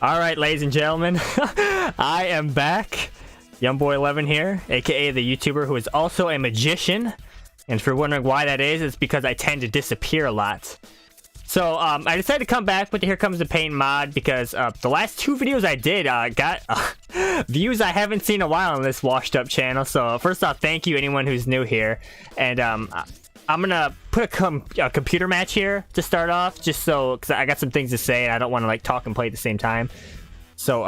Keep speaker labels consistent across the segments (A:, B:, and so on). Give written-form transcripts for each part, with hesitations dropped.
A: All right, ladies and gentlemen, I am back. Youngboy11 here, aka the YouTuber who is also a magician. And if you're wondering why that is, it's because I tend to disappear a lot. So I decided to come back with the Here Comes the Pain mod because the last two videos I did got views I haven't seen in a while on this washed up channel. So first off, thank you anyone who's new here. And I'm gonna put a computer match here to start off, just so, because I got some things to say and I don't want to like talk and play at the same time. So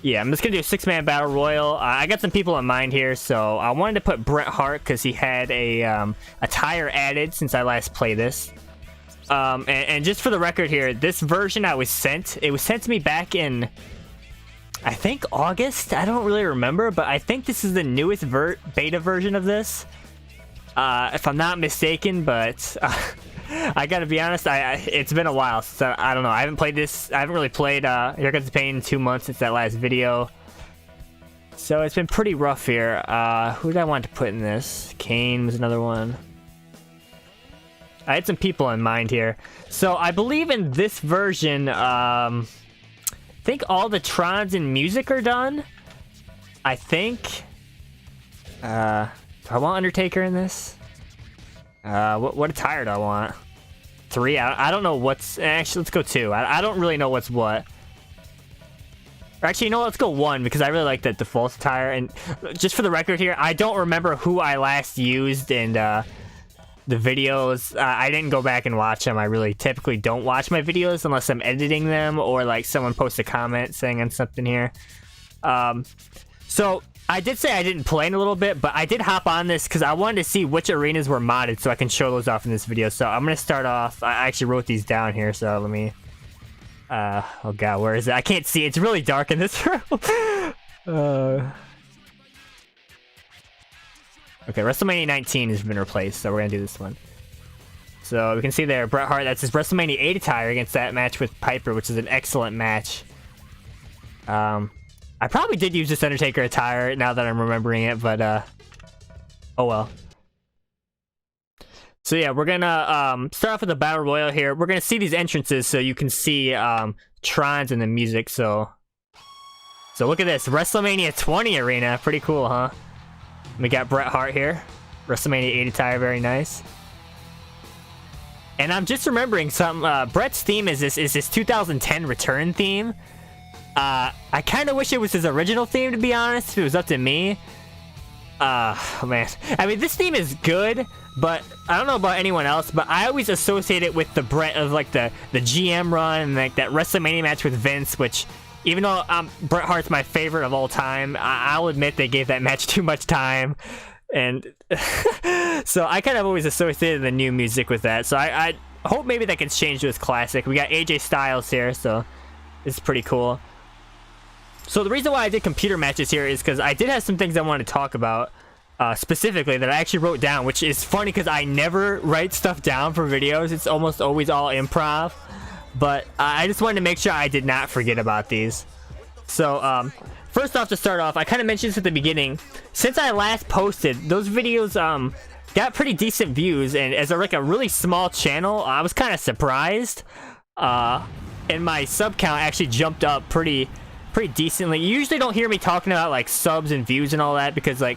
A: yeah, I'm just gonna do a 6-man battle royal. I got some people in mind here, so I wanted to put Bret Hart because he had a tire added since I last played this. And just for the record here, this version it was sent to me back in, I think, August. I don't really remember, but I think this is the newest beta version of this, if I'm not mistaken. But I gotta be honest, it's been a while since I don't know. I haven't played this. I haven't really played Here Comes the Pain in 2 months since that last video. So it's been pretty rough here. Who did I want to put in this? Kane was another one. I had some people in mind here. So I believe in this version, I think all the Trons and music are done. I think. Do I want Undertaker in this? What attire do I want? 3? I don't know what's... Actually, let's go 2. I don't really know what's what. Or actually, you know what? Let's go 1 because I really like that default attire. And just for the record here, I don't remember who I last used in the videos. I didn't go back and watch them. I really typically don't watch my videos unless I'm editing them or like someone posts a comment saying on something here. So I did say I didn't play in a little bit, but I did hop on this because I wanted to see which arenas were modded so I can show those off in this video. So I'm going to start off. I actually wrote these down here, so let me... oh god, where is it? I can't see. It's really dark in this room. Okay, WrestleMania 19 has been replaced, so we're going to do this one. So we can see there, Bret Hart, that's his WrestleMania 8 attire against that match with Piper, which is an excellent match. I probably did use this Undertaker attire now that I'm remembering it, but oh well. So yeah, we're gonna start off with the Battle Royal here. We're gonna see these entrances so you can see Trons and the music. So look at this, WrestleMania 20 arena, pretty cool, huh? We got Bret Hart here, WrestleMania 8 attire, very nice. And I'm just remembering something. Bret's theme is this 2010 return theme. I kind of wish it was his original theme, to be honest, if it was up to me. Oh man, I mean, this theme is good, but I don't know about anyone else, but I always associate it with the Bret of like the GM run and like that WrestleMania match with Vince, which even though Bret Hart's my favorite of all time, I'll admit they gave that match too much time. And so I kind of always associated the new music with that. So I hope maybe that gets changed to its classic. We got AJ Styles here, so it's pretty cool. So the reason why I did computer matches here is because I did have some things I wanted to talk about specifically that I actually wrote down, which is funny because I never write stuff down for videos. It's almost always all improv. But I just wanted to make sure I did not forget about these. So first off, to start off, I kind of mentioned this at the beginning. Since I last posted, those videos got pretty decent views, and as a really small channel, I was kind of surprised. And my sub count actually jumped up pretty decently. You usually don't hear me talking about like subs and views and all that because like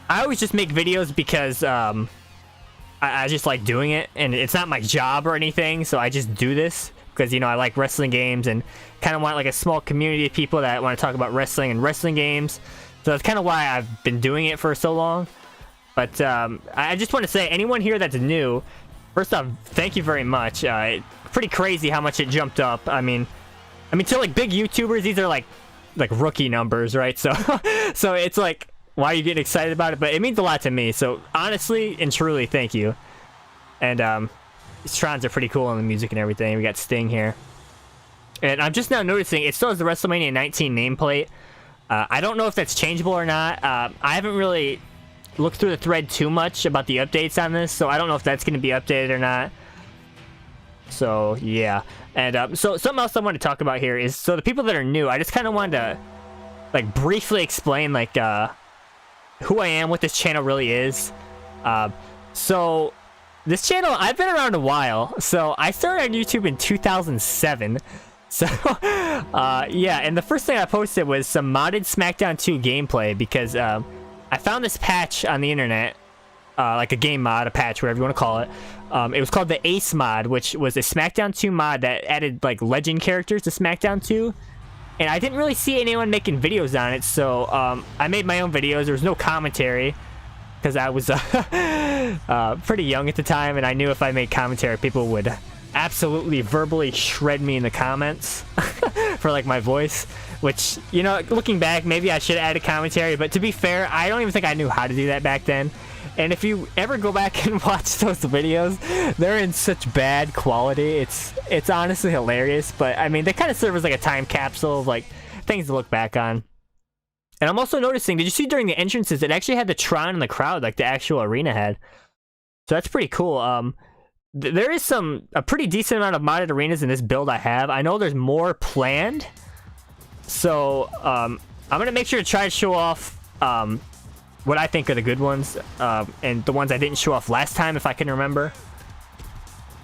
A: I always just make videos because I just like doing it, and it's not my job or anything, so I just do this because, you know, I like wrestling games and kind of want like a small community of people that want to talk about wrestling and wrestling games. So that's kind of why I've been doing it for so long. But I just want to say, anyone here that's new, first off, thank you very much. Pretty crazy how much it jumped up. I mean, to like big YouTubers, these are like rookie numbers, right? So so it's like, why are you getting excited about it? But it means a lot to me. So honestly and truly, thank you. And these Trons are pretty cool in the music and everything. We got Sting here. And I'm just now noticing it still has the WrestleMania 19 nameplate. I don't know if that's changeable or not. I haven't really looked through the thread too much about the updates on this, so I don't know if that's going to be updated or not. So yeah. And so something else I want to talk about here is, so the people that are new, I just kind of wanted to like briefly explain like who I am, what this channel really is. So this channel, I've been around a while. So I started on YouTube in 2007. So, yeah, and the first thing I posted was some modded SmackDown 2 gameplay because I found this patch on the internet, like a game mod, a patch, whatever you want to call it. It was called the Ace mod, which was a SmackDown 2 mod that added like legend characters to SmackDown 2. And I didn't really see anyone making videos on it, so I made my own videos. There was no commentary because I was pretty young at the time, and I knew if I made commentary, people would absolutely verbally shred me in the comments for like my voice, which, you know, looking back, maybe I should have added commentary, but to be fair, I don't even think I knew how to do that back then. And if you ever go back and watch those videos, they're in such bad quality. It's honestly hilarious, but I mean, they kind of serve as like a time capsule of like things to look back on. And I'm also noticing, did you see during the entrances, it actually had the Tron in the crowd like the actual arena had. So that's pretty cool. There is a pretty decent amount of modded arenas in this build I have. I know there's more planned. So, I'm going to make sure to try to show off what I think are the good ones. And the ones I didn't show off last time, if I can remember.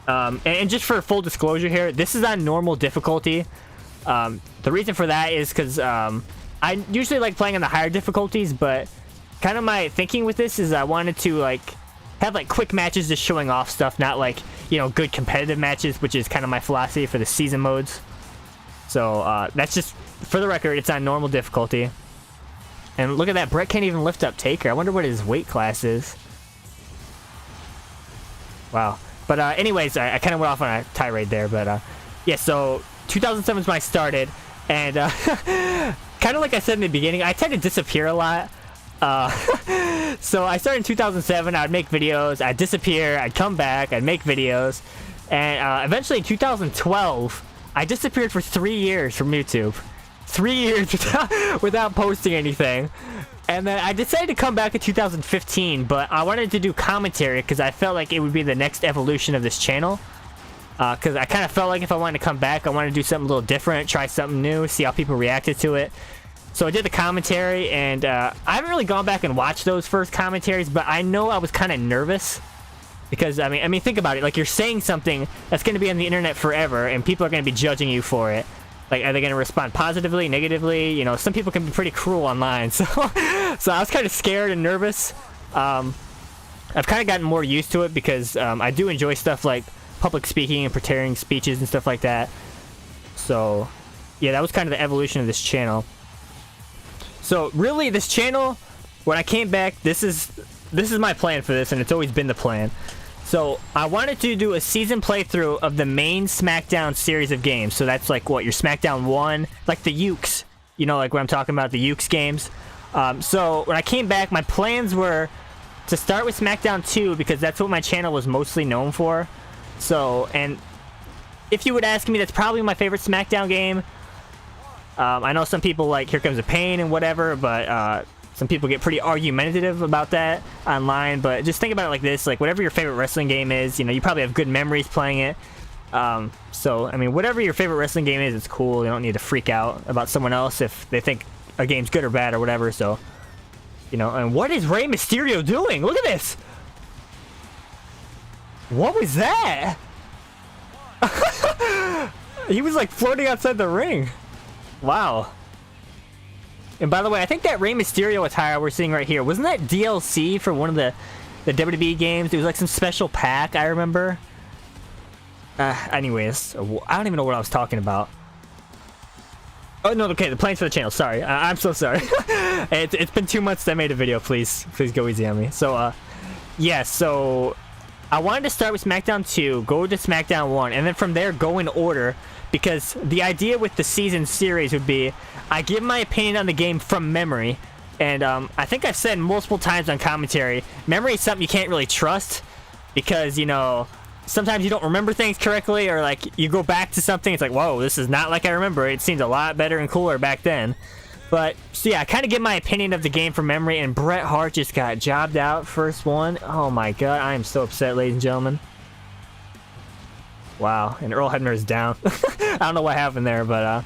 A: And just for full disclosure here, this is on normal difficulty. The reason for that is because I usually like playing on the higher difficulties, but kind of my thinking with this is I wanted to like have like quick matches just showing off stuff, not like, you know, good competitive matches, which is kind of my philosophy for the season modes. So that's just for the record, it's on normal difficulty. And look at that, Brett can't even lift up Taker. I wonder what his weight class is. Wow. But anyways, I kind of went off on a tirade there, but yeah, so 2007 is when I started, and kind of like I said in the beginning, I tend to disappear a lot. So I started in 2007, I'd make videos, I'd disappear, I'd come back, I'd make videos, and eventually in 2012, I disappeared for 3 years from YouTube. 3 years without posting anything. And then I decided to come back in 2015, but I wanted to do commentary because I felt like it would be the next evolution of this channel. Because I kind of felt like if I wanted to come back, I wanted to do something a little different, try something new, see how people reacted to it. So I did the commentary, and I haven't really gone back and watched those first commentaries, but I know I was kind of nervous. Because, I mean, think about it. Like, you're saying something that's going to be on the internet forever, and people are going to be judging you for it. Like, are they going to respond positively, negatively? You know, some people can be pretty cruel online. So, so I was kind of scared and nervous. I've kind of gotten more used to it because I do enjoy stuff like public speaking and preparing speeches and stuff like that. So, yeah, that was kind of the evolution of this channel. So, really, this channel, when I came back, this is my plan for this, and it's always been the plan. So, I wanted to do a season playthrough of the main SmackDown series of games. So that's like, what, your SmackDown 1? Like the Ukes. You know, like what I'm talking about, the Ukes games. So, when I came back, my plans were to start with SmackDown 2, because that's what my channel was mostly known for. So, and if you would ask me, that's probably my favorite SmackDown game. I know some people like Here Comes the Pain and whatever, but some people get pretty argumentative about that online. But just think about it like this, like whatever your favorite wrestling game is, you know, you probably have good memories playing it. So, I mean, whatever your favorite wrestling game is, it's cool. You don't need to freak out about someone else if they think a game's good or bad or whatever. So, you know, and what is Rey Mysterio doing? Look at this! What was that? He was like floating outside the ring. Wow. And by the way, I think that Rey Mysterio attire we're seeing right here, wasn't that DLC for one of the WWE games? It was like some special pack, I remember. Anyways, I don't even know what I was talking about. Oh, no, okay, the plans for the channel, sorry. I'm so sorry. It's been 2 months since I made a video, please go easy on me. So, yeah, so I wanted to start with SmackDown 2, go to SmackDown 1, and then from there go in order, because the idea with the season series would be I give my opinion on the game from memory, and I think I've said multiple times on commentary, memory is something you can't really trust, because, you know, sometimes you don't remember things correctly, or like you go back to something, it's like, whoa, this is not like I remember, it seemed a lot better and cooler back then. But, so yeah, I kind of give my opinion of the game from memory, and Bret Hart just got jobbed out first one. Oh my god, I am so upset, ladies and gentlemen. Wow, and Earl Hebner is down. I don't know what happened there, but,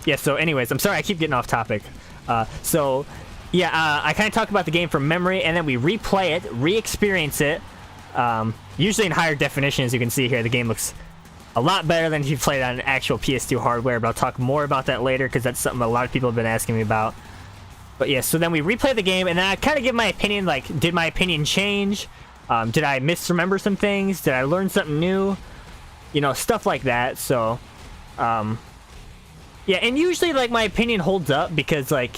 A: yeah, so anyways, I'm sorry, I keep getting off topic. So, yeah, I kind of talk about the game from memory, and then we replay it, re-experience it. Usually in higher definition, as you can see here, the game looks a lot better than if you played on actual PS2 hardware, but I'll talk more about that later because that's something a lot of people have been asking me about. But yeah, so then we replay the game, and then I kind of give my opinion, like, did my opinion change? Did I misremember some things? Did I learn something new? You know, stuff like that. So, yeah, and usually, like, my opinion holds up because, like,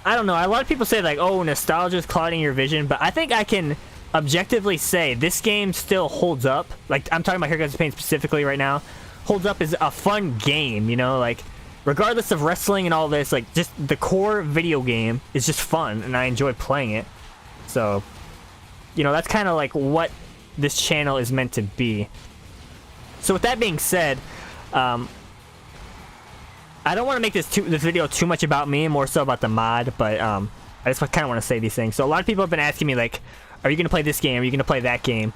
A: I don't know, a lot of people say, like, oh, nostalgia is clouding your vision, but I think I can objectively say this game still holds up. Like, I'm talking about Here Comes the Pain specifically right now. Holds up as a fun game, you know, like, regardless of wrestling and all this, like, just the core video game is just fun, and I enjoy playing it. So, you know, that's kind of like what this channel is meant to be. So with that being said, I don't want to make this video too much about me, more so about the mod, but I just kind of want to say these things. So a lot of people have been asking me, like, are you going to play this game? Are you going to play that game?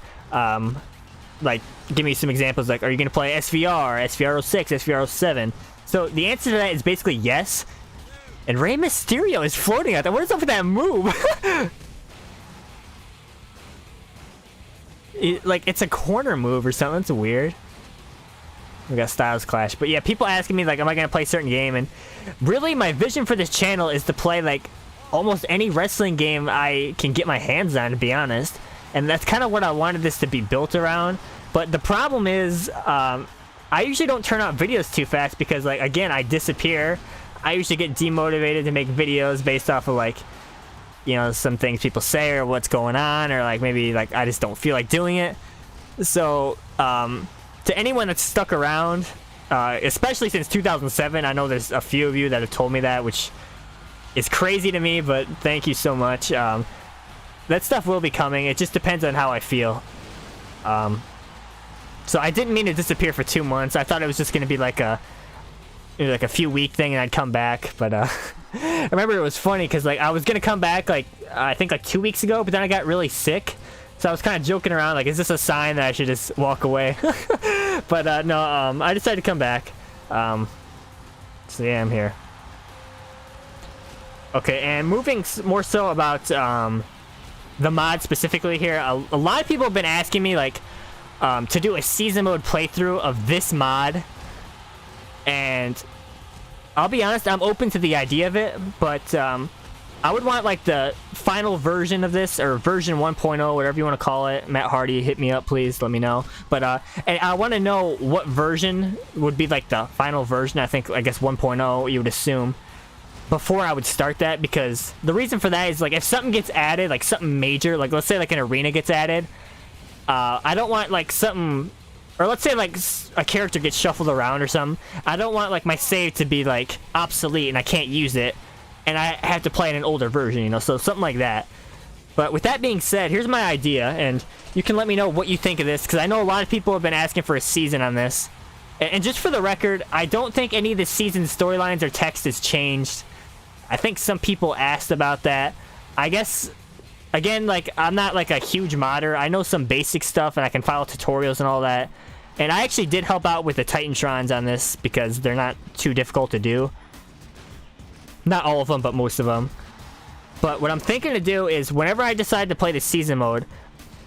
A: Like, give me some examples, like, are you going to play SVR, SVR06, SVR07? So the answer to that is basically yes. And Rey Mysterio is floating out there. What is up with that move? Like, it's a corner move or something. It's weird. We got Styles Clash. But yeah, people asking me, like, am I going to play a certain game? And really, my vision for this channel is to play, like, almost any wrestling game I can get my hands on, to be honest. And that's kind of what I wanted this to be built around. But the problem is, I usually don't turn out videos too fast because, like, again, I disappear. I usually get demotivated to make videos based off of, like, you know, some things people say or what's going on, or, like, maybe, like, I just don't feel like doing it. So, to anyone that's stuck around, especially since 2007, I know there's a few of you that have told me that, which is crazy to me, but thank you so much. That stuff will be coming. It just depends on how I feel. So I didn't mean to disappear for 2 months. I thought it was just going to be like a few week thing and I'd come back. But I remember it was funny because, like, I was going to come back, like, I think like 2 weeks ago, but then I got really sick. So I was kind of joking around, like, is this a sign that I should just walk away? But no, I decided to come back. So yeah, I'm here. Okay, and moving more so about the mod specifically here, a lot of people have been asking me, like, to do a season mode playthrough of this mod, and I'll be honest, I'm open to the idea of it, but I would want, like, the final version of this, or version 1.0, whatever you want to call it. Matt Hardy, hit me up, please, let me know. But and I want to know what version would be, like, the final version. I guess 1.0, you would assume, before I would start that, because the reason for that is, like, if something gets added, like something major, like, let's say, like, an arena gets added, I don't want, like, something, or let's say, like, a character gets shuffled around or something. I don't want, like, my save to be, like, obsolete and I can't use it, and I have to play in an older version, you know, so something like that. But with that being said, here's my idea, and you can let me know what you think of this, because I know a lot of people have been asking for a season on this. And just for the record, I don't think any of the season storylines or text has changed. I think some people asked about that. I guess, again, like, I'm not, like, a huge modder. I know some basic stuff, and I can follow tutorials and all that. And I actually did help out with the Titantrons on this, because they're not too difficult to do. Not all of them, but most of them. But what I'm thinking to do is, whenever I decide to play the season mode,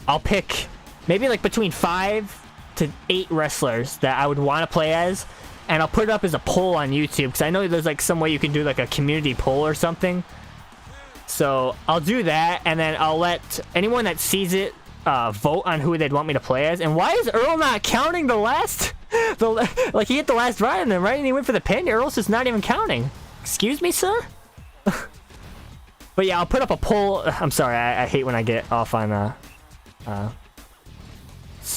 A: I'll pick maybe, like, between 5 to 8 wrestlers that I would want to play as, and I'll put it up as a poll on YouTube, because I know there's, like, some way you can do, like, a community poll or something. So I'll do that, and then I'll let anyone that sees it vote on who they'd want me to play as. And why is Earl not counting the last... like, he hit the last ride on them, right? And he went for the pin. Earl's just not even counting. Excuse me, sir? But yeah, I'll put up a poll. I'm sorry, I hate when I get off on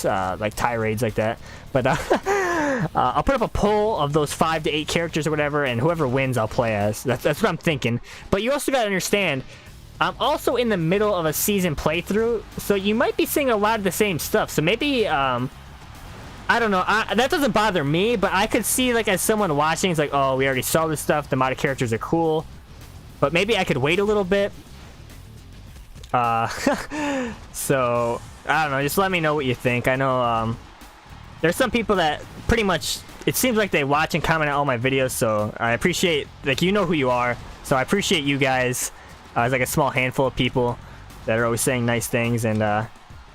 A: like tirades like that. But I'll put up a poll of those 5 to 8 characters or whatever, and whoever wins I'll play as. That's what I'm thinking. But you also gotta understand, I'm also in the middle of a season playthrough, so you might be seeing a lot of the same stuff. So maybe I don't know, that doesn't bother me, but I could see, like, as someone watching, it's like, oh, we already saw this stuff, the modded characters are cool, but maybe I could wait a little bit. So I don't know, just let me know what you think. I know there's some people that pretty much, it seems like they watch and comment on all my videos, so I appreciate, like, you know who you are, so I appreciate you guys. There's like a small handful of people that are always saying nice things and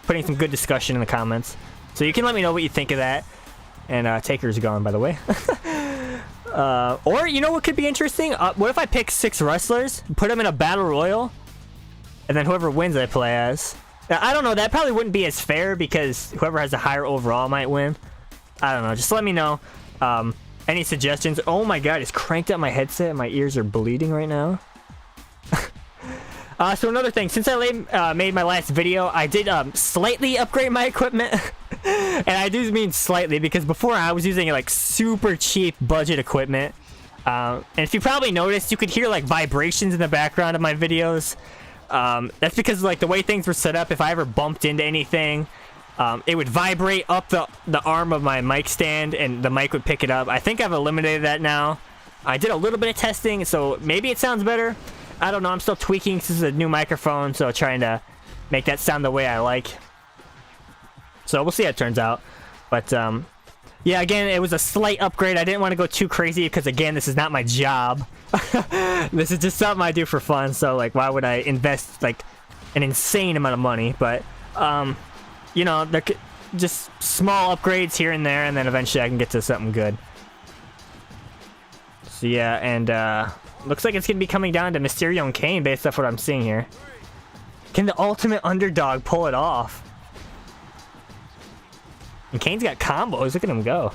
A: putting some good discussion in the comments. So you can let me know what you think of that. And Taker's gone, by the way. Or, you know what could be interesting? What if I pick 6 wrestlers, put them in a battle royal, and then whoever wins I play as? Now, I don't know, that probably wouldn't be as fair because whoever has a higher overall might win. I don't know, just let me know. Any suggestions? Oh my god, it's cranked up my headset and my ears are bleeding right now. So another thing, since I made my last video, I did slightly upgrade my equipment. And I do mean slightly because before I was using like super cheap budget equipment. And if you probably noticed, you could hear like vibrations in the background of my videos. That's because like the way things were set up, if I ever bumped into anything, it would vibrate up the arm of my mic stand and the mic would pick it up. I think I've eliminated that now. I did a little bit of testing, so maybe it sounds better. I don't know, I'm still tweaking. This is a new microphone, so trying to make that sound the way I like. So we'll see how it turns out. But yeah, again, it was a slight upgrade. I didn't want to go too crazy because again, this is not my job. This is just something I do for fun, so like why would I invest like an insane amount of money? But you know, they're just small upgrades here and there, and then eventually I can get to something good. So yeah, and looks like it's gonna be coming down to Mysterio and Kane based off what I'm seeing here. Can the ultimate underdog pull it off? And Kane's got combos. Look at him go.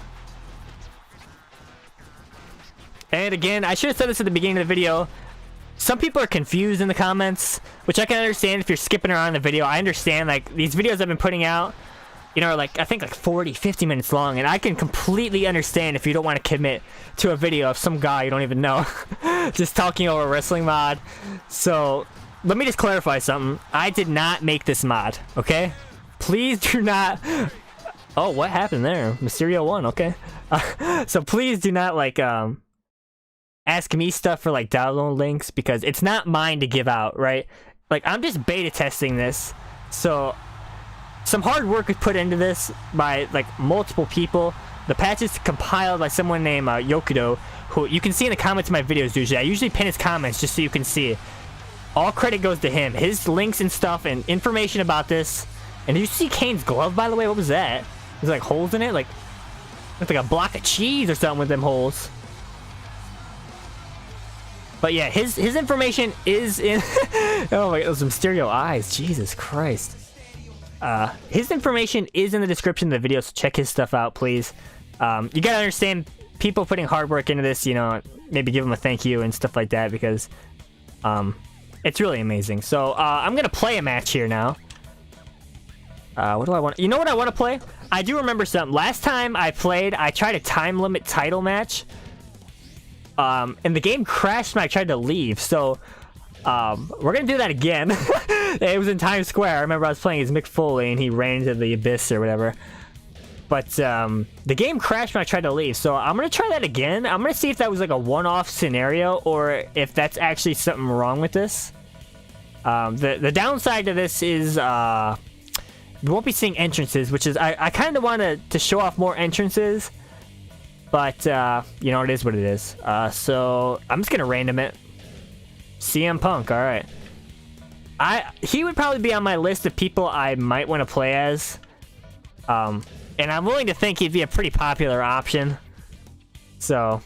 A: And again, I should have said this at the beginning of the video. Some people are confused in the comments, which I can understand if you're skipping around the video. I understand, like, these videos I've been putting out, you know, are like, I think like 40, 50 minutes long, and I can completely understand if you don't want to commit to a video of some guy you don't even know just talking over a wrestling mod. So, let me just clarify something. I did not make this mod, okay? Please do not... Oh, what happened there? Mysterio won, okay. So please do not, like, ask me stuff for, like, download links, because it's not mine to give out, right? Like, I'm just beta testing this, so some hard work is put into this by, like, multiple people. The patch is compiled by someone named Yokudo, who you can see in the comments of my videos usually. I usually pin his comments just so you can see it. All credit goes to him. His links and stuff and information about this. And did you see Kane's glove, by the way? What was that? There's like holes in it, like it's like a block of cheese or something with them holes. But yeah, his information is in. Oh my god, those Mysterio eyes, Jesus Christ. His information is in the description of the video, so check his stuff out, please. You gotta understand, people putting hard work into this, you know, maybe give him a thank you and stuff like that, because it's really amazing. So I'm gonna play a match here now. What do I want? You know what I want to play? I do remember something. Last time I played, I tried a time limit title match. And the game crashed when I tried to leave. So, we're gonna do that again. It was in Times Square. I remember I was playing as Mick Foley and he ran into the abyss or whatever. But, the game crashed when I tried to leave. So I'm gonna try that again. I'm gonna see if that was like a one-off scenario or if that's actually something wrong with this. The downside to this is, we won't be seeing entrances, which is, I kind of want to show off more entrances, but, you know, it is what it is. So, I'm just going to random it. CM Punk, alright. He would probably be on my list of people I might want to play as. And I'm willing to think he'd be a pretty popular option. So,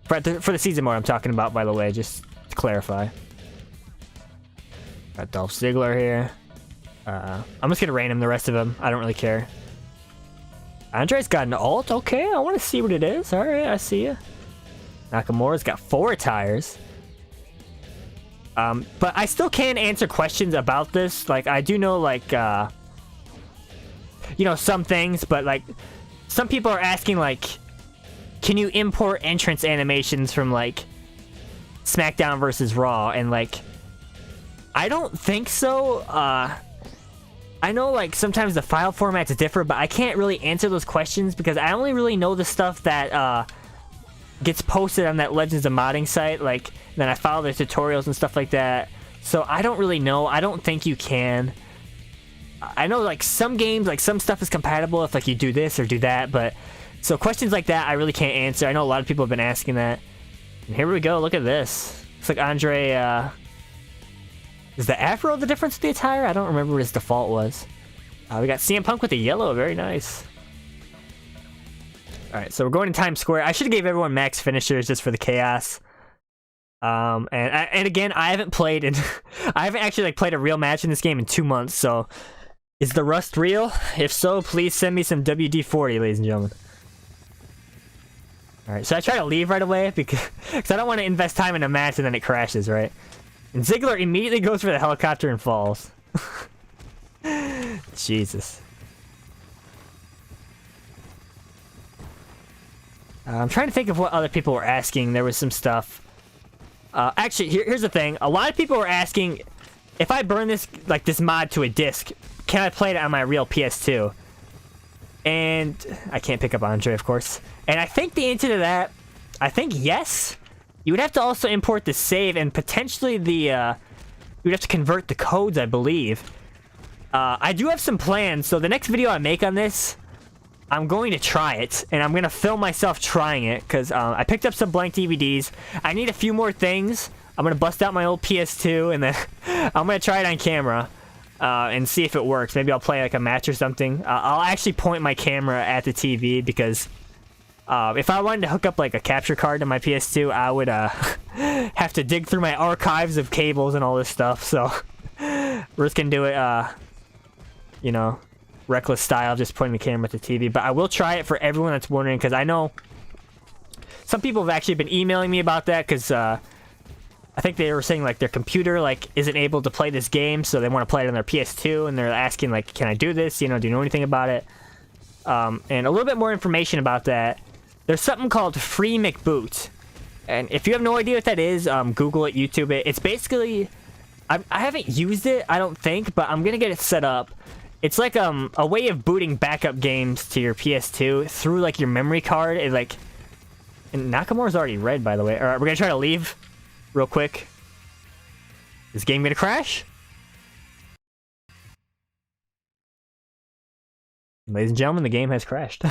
A: for the season mode I'm talking about, by the way, just to clarify. Got Dolph Ziggler here. I'm just gonna random the rest of them. I don't really care. Andre's got an ult. Okay, I want to see what it is. All right, I see you. Nakamura's got 4 tires. But I still can answer questions about this. Like, I do know, like, you know, some things, but like, some people are asking, like, can you import entrance animations from like SmackDown versus Raw? And like, I don't think so. I know, like, sometimes the file formats differ, but I can't really answer those questions because I only really know the stuff that gets posted on that Legends of Modding site. Like, then I follow their tutorials and stuff like that. So I don't really know. I don't think you can. I know, like, some games, like, some stuff is compatible if, like, you do this or do that, but so questions like that I really can't answer. I know a lot of people have been asking that. And here we go. Look at this. Looks like Andre, is the afro the difference with the attire? I don't remember what his default was. We got CM Punk with the yellow. Very nice. Alright, so we're going to Times Square. I should have gave everyone max finishers just for the chaos. And again, I haven't played in I haven't actually like played a real match in this game in 2 months, so is the rust real? If so, please send me some WD-40, ladies and gentlemen. Alright, so I try to leave right away because I don't want to invest time in a match and then it crashes, right? And Ziggler immediately goes for the helicopter and falls. Jesus. I'm trying to think of what other people were asking. There was some stuff. Actually, here's the thing. A lot of people were asking if I burn this mod to a disc, can I play it on my real PS2? And I can't pick up Andre, of course. And I think the answer to that, I think yes. You would have to also import the save and potentially the you would have to convert the codes, I believe. I do have some plans, so the next video I make on this, I'm going to try it, and I'm going to film myself trying it, because I picked up some blank DVDs. I need a few more things. I'm going to bust out my old PS2, and then I'm going to try it on camera and see if it works. Maybe I'll play like a match or something. I'll actually point my camera at the TV, because if I wanted to hook up like a capture card to my PS2, I would have to dig through my archives of cables and all this stuff, so we're just going to do it, you know, reckless style, just pointing the camera at the TV. But I will try it for everyone that's wondering, because I know some people have actually been emailing me about that, because I think they were saying like their computer like isn't able to play this game, so they want to play it on their PS2, and they're asking like, can I do this? You know, do you know anything about it? And a little bit more information about that. There's something called Free McBoot, and if you have no idea what that is, Google it, YouTube it. It's basically, I haven't used it, I don't think, but I'm gonna get it set up. It's like a way of booting backup games to your PS2 through like your memory card. It like, and Nakamura's already red, by the way. All right, we're gonna try to leave real quick. Is this game gonna crash? Ladies and gentlemen, the game has crashed.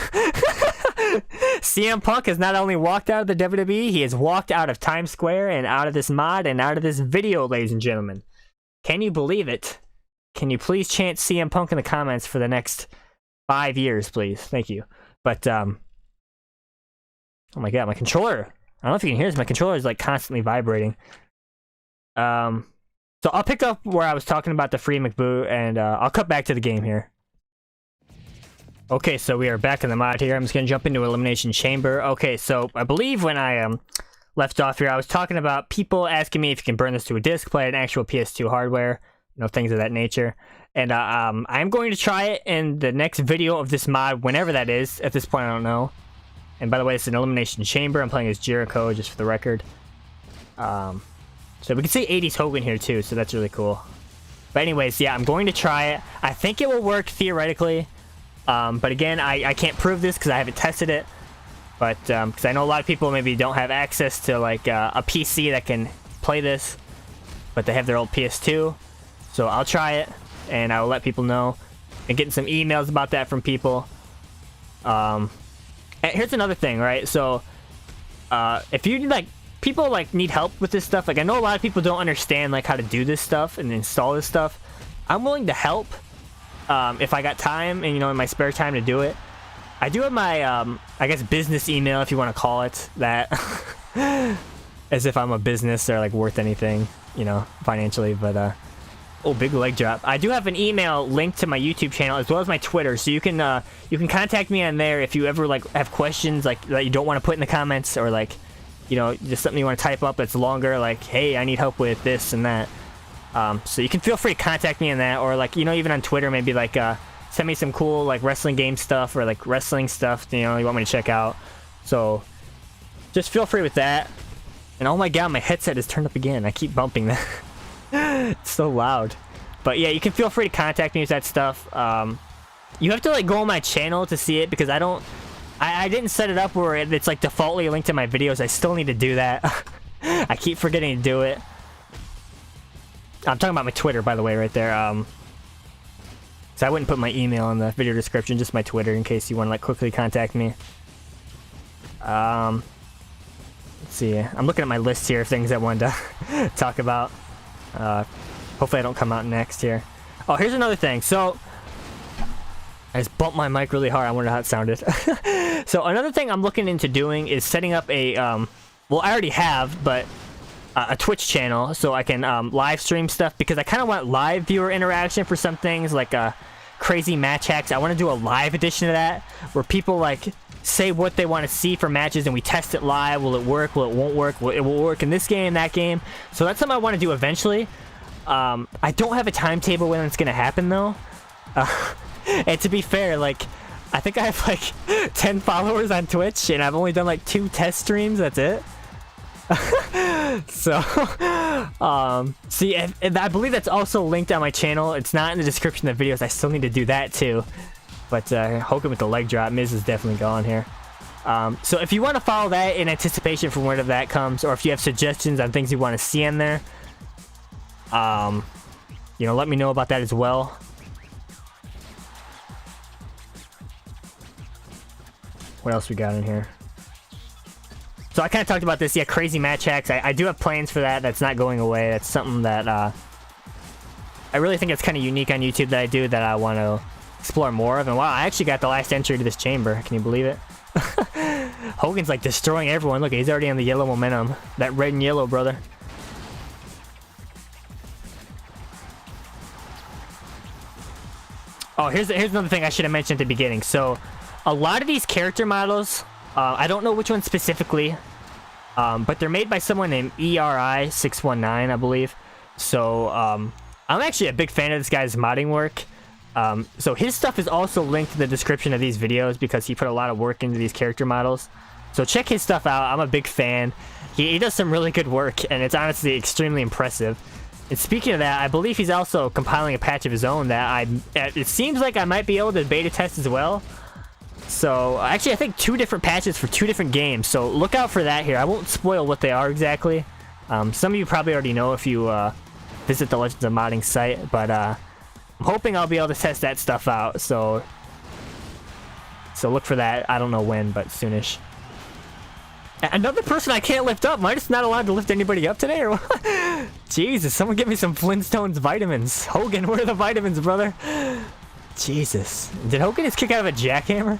A: CM Punk has not only walked out of the WWE, he has walked out of Times Square and out of this mod and out of this video, ladies and gentlemen. Can you believe it? Can you please chant CM Punk in the comments for the next 5 years, please? Thank you. But, oh my god, my controller. I don't know if you can hear this. My controller is, like, constantly vibrating. So I'll pick up where I was talking about the Free McBoo, and I'll cut back to the game here. Okay, so we are back in the mod here. I'm just going to jump into Elimination Chamber. Okay, so I believe when I left off here, I was talking about people asking me if you can burn this to a disc, play an actual PS2 hardware, you know, things of that nature. And I'm going to try it in the next video of this mod, whenever that is. At this point, I don't know. And by the way, it's an Elimination Chamber. I'm playing as Jericho, just for the record. So we can see 80s Hogan here, too, so that's really cool. But anyways, yeah, I'm going to try it. I think it will work, theoretically. But again, I can't prove this because I haven't tested it. But, because I know a lot of people maybe don't have access to, like, a PC that can play this. But they have their old PS2. So I'll try it, and I will let people know. And getting some emails about that from people. And here's another thing, right? So, if you, like, people, like, need help with this stuff. Like, I know a lot of people don't understand, like, how to do this stuff and install this stuff. I'm willing to help. If I got time and, you know, in my spare time to do it. I do have my, I guess, business email, if you want to call it that. As if I'm a business or, like, worth anything, you know, financially. But, oh, big leg drop. I do have an email linked to my YouTube channel as well as my Twitter. So you can contact me on there if you ever, like, have questions, like, that you don't want to put in the comments. Or, like, you know, just something you want to type up that's longer. Like, hey, I need help with this and that. So you can feel free to contact me on that, or like, you know, even on Twitter, maybe like, send me some cool, like, wrestling game stuff, or like wrestling stuff, you know, you want me to check out. So just feel free with that. And oh my god, my headset is turned up again. I keep bumping that. It's so loud. But yeah, you can feel free to contact me with that stuff. You have to, like, go on my channel to see it, because I didn't set it up where it's like defaultly linked to my videos. I still need to do that. I keep forgetting to do it. I'm talking about my Twitter, by the way, right there. So I wouldn't put my email in the video description, just my Twitter, in case you want to, like, quickly contact me. Let's see. I'm looking at my list here of things I wanted to talk about. Hopefully I don't come out next here. Oh, here's another thing. So, I just bumped my mic really hard. I wonder how it sounded. So another thing I'm looking into doing is setting up a, well, I already have, but a Twitch channel so I can live stream stuff, because I kind of want live viewer interaction for some things, like crazy match hacks. I want to do a live edition of that where people like say what they want to see for matches and we test it live. Will it work? Will it won't work? It will work in this game, that game. So that's something I want to do eventually. I don't have a timetable when it's going to happen though. And to be fair, like, I think I have like 10 followers on Twitch and I've only done like 2 test streams. That's it. So, see, and I believe that's also linked on my channel. It's not in the description of the videos. I still need to do that too. But Hogan with the leg drop, Miz is definitely gone here. So if you want to follow that in anticipation for whenever that comes, or if you have suggestions on things you want to see in there, you know, let me know about that as well. What else we got in here? So I kind of talked about this, yeah, crazy match hacks. I do have plans for that. That's not going away. That's something that I really think it's kind of unique on YouTube that I do, that I want to explore more of. And wow, I actually got the last entry to this chamber. Can you believe it? Hogan's like destroying everyone. Look, he's already on the yellow momentum. That red and yellow, brother. Oh, here's another thing I should have mentioned at the beginning. So a lot of these character models, I don't know which one specifically, but they're made by someone named ERI619, I believe. So I'm actually a big fan of this guy's modding work. So his stuff is also linked in the description of these videos because he put a lot of work into these character models. So check his stuff out. I'm a big fan. He does some really good work, and it's honestly extremely impressive. And speaking of that, I believe he's also compiling a patch of his own that it seems like I might be able to beta test as well. So actually, I think 2 different patches for 2 different games. So look out for that here. I won't spoil what they are exactly. Some of you probably already know if you visit the Legends of Modding site, but I'm hoping I'll be able to test that stuff out. So look for that. I don't know when, but soonish. Another person I can't lift up. Am I just not allowed to lift anybody up today, or what? Jesus, someone give me some Flintstones vitamins. Hogan, where are the vitamins, brother? Jesus. Did Hogan just kick out of a jackhammer?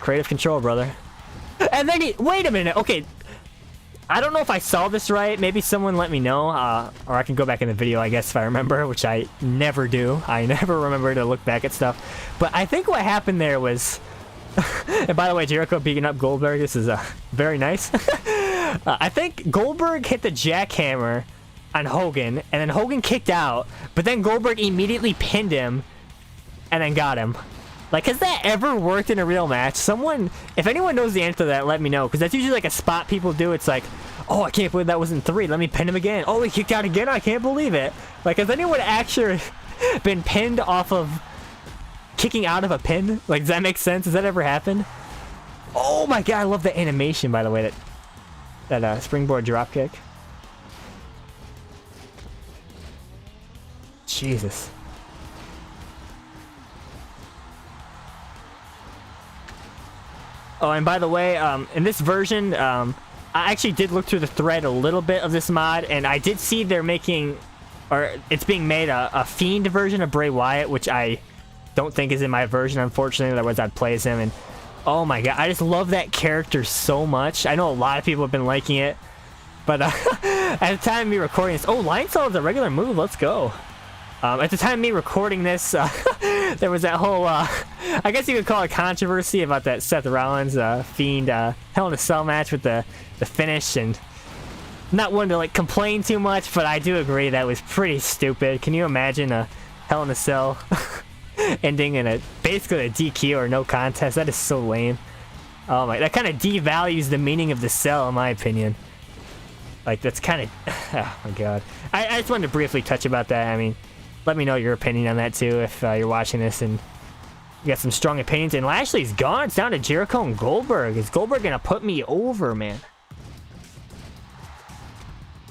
A: Creative control, brother. And then he... Wait a minute. Okay. I don't know if I saw this right. Maybe someone let me know. Or I can go back in the video, I guess, if I remember, which I never do. I never remember to look back at stuff. But I think what happened there was... And by the way, Jericho beating up Goldberg. This is very nice. I think Goldberg hit the jackhammer on Hogan, and then Hogan kicked out, but then Goldberg immediately pinned him and then got him. Like, has that ever worked in a real match? Someone, if anyone knows the answer to that, let me know, because that's usually like a spot people do. It's like, oh, I can't believe that wasn't 3. Let me pin him again. Oh, he kicked out again. I can't believe it. Like, has anyone actually been pinned off of kicking out of a pin? Like, does that make sense? Has that ever happened? Oh my god, I love the animation, by the way, that springboard dropkick. Jesus. Oh, and by the way, in this version, I actually did look through the thread a little bit of this mod, and I did see they're making, or it's being made a Fiend version of Bray Wyatt, which I don't think is in my version, unfortunately. Otherwise, I'd play as him. And oh my god, I just love that character so much. I know a lot of people have been liking it, but at the time of me recording this, oh, Lionsaw is a regular move. Let's go. At the time of me recording this, there was that whole, I guess you could call it controversy about that Seth Rollins Fiend Hell in a Cell match with the finish, and not one to like complain too much, but I do agree that was pretty stupid. Can you imagine a Hell in a Cell ending in basically a DQ or no contest? That is so lame. Oh my, that kind of devalues the meaning of the cell, in my opinion. Like, that's kind of, oh my god. I just wanted to briefly touch about that. I mean, let me know your opinion on that too if you're watching this and you got some strong opinions. And Lashley's gone. It's down to Jericho and Goldberg. Is Goldberg gonna put me over, man?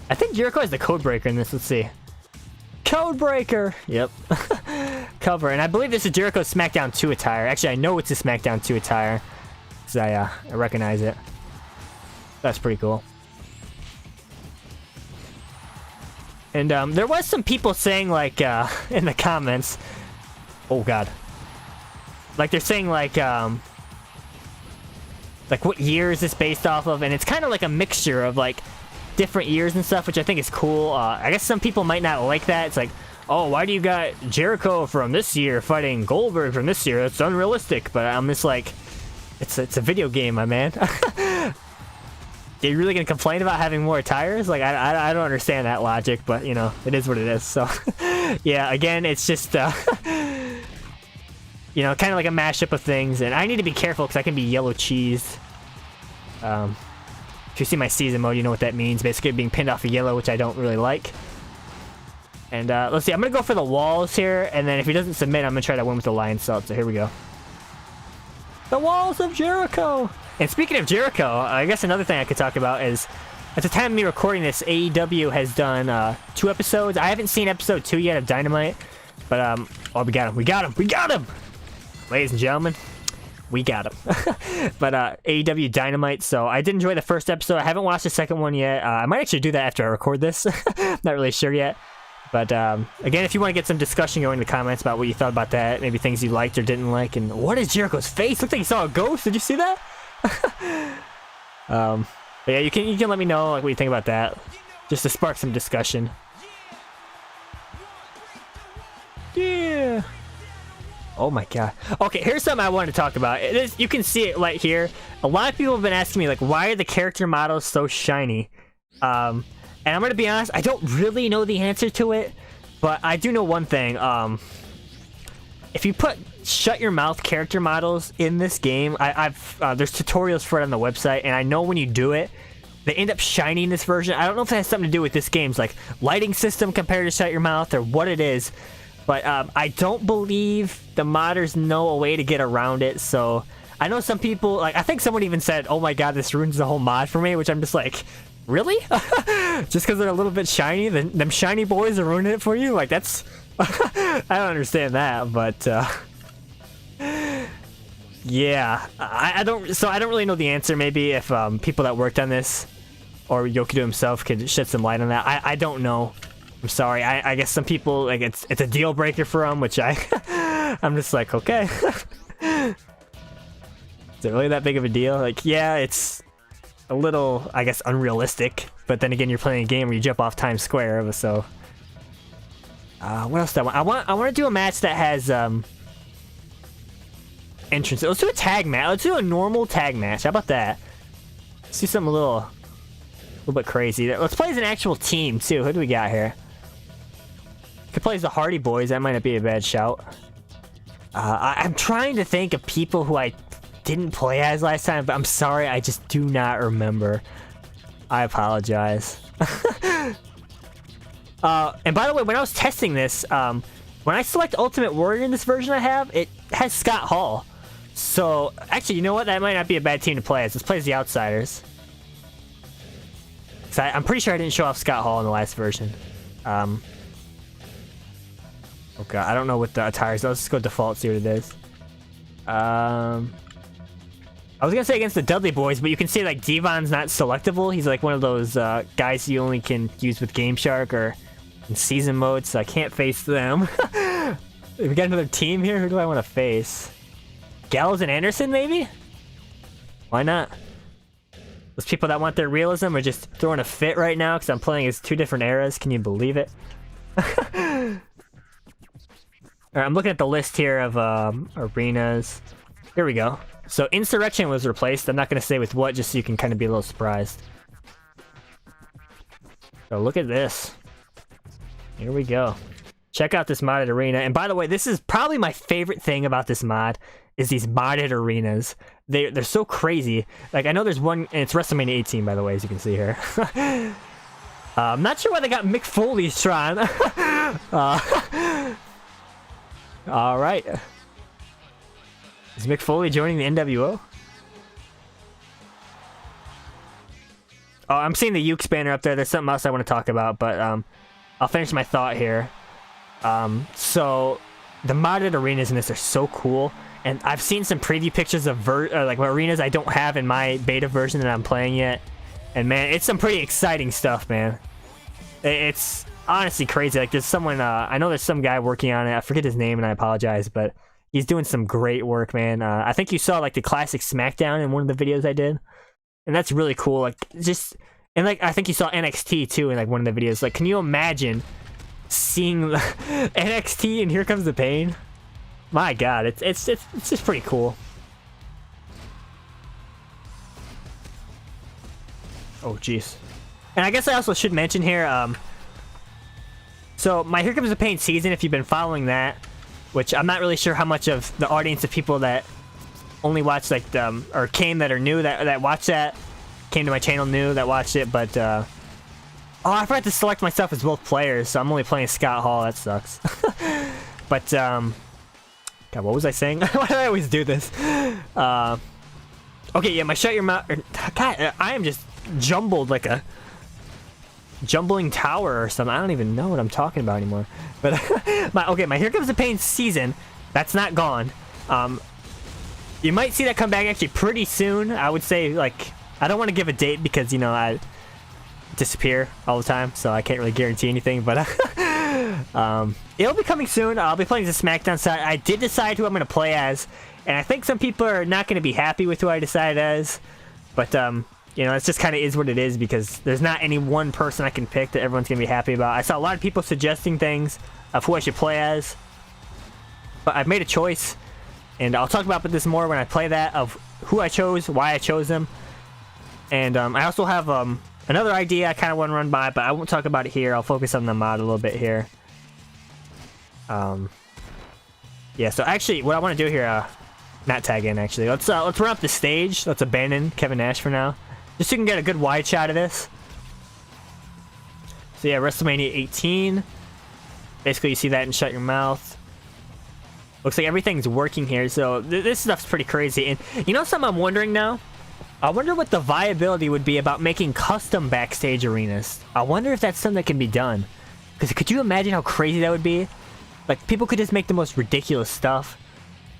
A: I think Jericho has the code breaker in this. Let's see. Code breaker. Yep. Cover. And I believe this is Jericho's SmackDown 2 attire. Actually, I know it's a SmackDown 2 attire because I recognize it. That's pretty cool. And there was some people saying, like, in the comments, oh god, like they're saying like what year is this based off of, and it's kind of like a mixture of like different years and stuff, which I think is cool. I guess some people might not like that. It's like, oh, why do you got Jericho from this year fighting Goldberg from this year? It's unrealistic. But I'm just like, it's a video game, my man. You're really gonna complain about having more tires? Like, I don't understand that logic, but you know, it is what it is. So yeah, again, it's just you know, kind of like a mashup of things, and I need to be careful because I can be yellow cheese. If you see my season mode, you know what that means. Basically being pinned off of yellow, which I don't really like. And let's see, I'm gonna go for the walls here, and then if he doesn't submit, I'm gonna try to win with the lion sub. So here we go. The walls of Jericho. And speaking of Jericho, I guess another thing I could talk about is, at the time of me recording this, AEW has done 2 episodes. I haven't seen episode 2 yet of Dynamite, but oh, we got him, ladies and gentlemen, we got him. But AEW Dynamite. So I did enjoy the first episode. I haven't watched the second one yet. I might actually do that after I record this. Not really sure yet. But again, if you want to get some discussion going in the comments about what you thought about that, maybe things you liked or didn't like, and what is Jericho's face? Looked like he saw a ghost. Did you see that? But yeah, you can let me know like what you think about that, just to spark some discussion. Yeah. Oh my god. Okay, here's something I wanted to talk about. It is, you can see it right here. A lot of people have been asking me like, why are the character models so shiny? And I'm gonna be honest, I don't really know the answer to it, but I do know one thing. If you put shut your mouth character models in this game, there's tutorials for it on the website, and I know when you do it, they end up shining this version. I don't know if that has something to do with this game's like lighting system compared to shut your mouth or what it is, but I don't believe the modders know a way to get around it. So I know some people, like, I think someone even said, oh my god, this ruins the whole mod for me, which I'm just like, really? Just because they're a little bit shiny, them shiny boys are ruining it for you? Like, that's I don't understand that, but yeah, I don't really know the answer. Maybe if people that worked on this or Yokido himself could shed some light on that. I don't know. I'm sorry. I guess some people, like, it's a deal breaker for them, which I'm just like, okay. Is it really that big of a deal? Like, yeah, it's a little, I guess, unrealistic, but then again, you're playing a game where you jump off Times Square, so what else do I want? I want to do a match that has entrances. Let's do a tag match. Let's do a normal tag match. How about that? Let's do something a little bit crazy. Let's play as an actual team too. Who do we got here? Could play as the Hardy Boys. That might not be a bad shout. I'm trying to think of people who I didn't play as last time, but I'm sorry, I just do not remember. I apologize. And by the way, when I was testing this, when I select Ultimate Warrior in this version I have, it has Scott Hall. So, actually, you know what? That might not be a bad team to play as. Let's play as the Outsiders. So I'm pretty sure I didn't show off Scott Hall in the last version. Oh god, I don't know what the attire is. Let's just go default, see what it is. I was gonna say against the Dudley Boys, but you can see like Devon's not selectable. He's like one of those guys you only can use with Game Shark or in season mode, so I can't face them. We got another team here. Who do I want to face? Gallows and Anderson, maybe? Why not? Those people that want their realism are just throwing a fit right now because I'm playing as 2 different eras. Can you believe it? Alright, I'm looking at the list here of arenas. Here we go. So Insurrection was replaced. I'm not going to say with what, just so you can kind of be a little surprised. So look at this. Here we go. Check out this modded arena. And by the way, this is probably my favorite thing about this mod, is these modded arenas. They're so crazy. Like, I know there's one, and it's WrestleMania 18, by the way, as you can see here. I'm not sure why they got Mick Foley's Tron. All right. Is Mick Foley joining the NWO? Oh, I'm seeing the Ukes banner up there. There's something else I want to talk about, but I'll finish my thought here. So the modded arenas in this are so cool, and I've seen some preview pictures of like arenas I don't have in my beta version that I'm playing yet, and man, it's some pretty exciting stuff, man. It's honestly crazy. Like, there's someone, I know there's some guy working on it. I forget his name, and I apologize, but He's doing some great work, man. I think you saw like the classic SmackDown in one of the videos I did, and that's really cool. Like just and like I think you saw NXT too in like one of the videos. Like, can you imagine seeing NXT and Here Comes the Pain? My God, it's just pretty cool. Oh jeez. And I guess I also should mention here, so my Here Comes the Pain season, if you've been following that, which I'm not really sure how much of the audience of people that only watch like or came that are new that watch that, came to my channel new that watched it, but oh, I forgot to select myself as both players, so I'm only playing Scott Hall. That sucks. But God, what was I saying? Why do I always do this? Okay, yeah, my shut your mouth. God, I am just jumbled like a jumbling tower or something. I don't even know what I'm talking about anymore. But my Here Comes the Pain season, that's not gone. You might see that come back actually pretty soon. I would say, like, I don't want to give a date because, you know, I disappear all the time, so I can't really guarantee anything, but it'll be coming soon. I'll be playing the SmackDown side. I did decide who I'm going to play as, and I think some people are not going to be happy with who I decided as, but you know, it's just kind of is what it is because there's not any one person I can pick that everyone's going to be happy about. I saw a lot of people suggesting things of who I should play as, but I've made a choice, and I'll talk about this more when I play that, of who I chose, why I chose them, and I also have another idea I kind of want to run by, but I won't talk about it here. I'll focus on the mod a little bit here. Yeah, so actually, what I want to do here, not tag in actually. Let's run up the stage. Let's abandon Kevin Nash for now, just so you can get a good wide shot of this. So yeah, WrestleMania 18. Basically, you see that in Shut Your Mouth. Looks like everything's working here, so this stuff's pretty crazy. And you know something I'm wondering now? I wonder what the viability would be about making custom backstage arenas. I wonder if that's something that can be done. Because could you imagine how crazy that would be? Like, people could just make the most ridiculous stuff.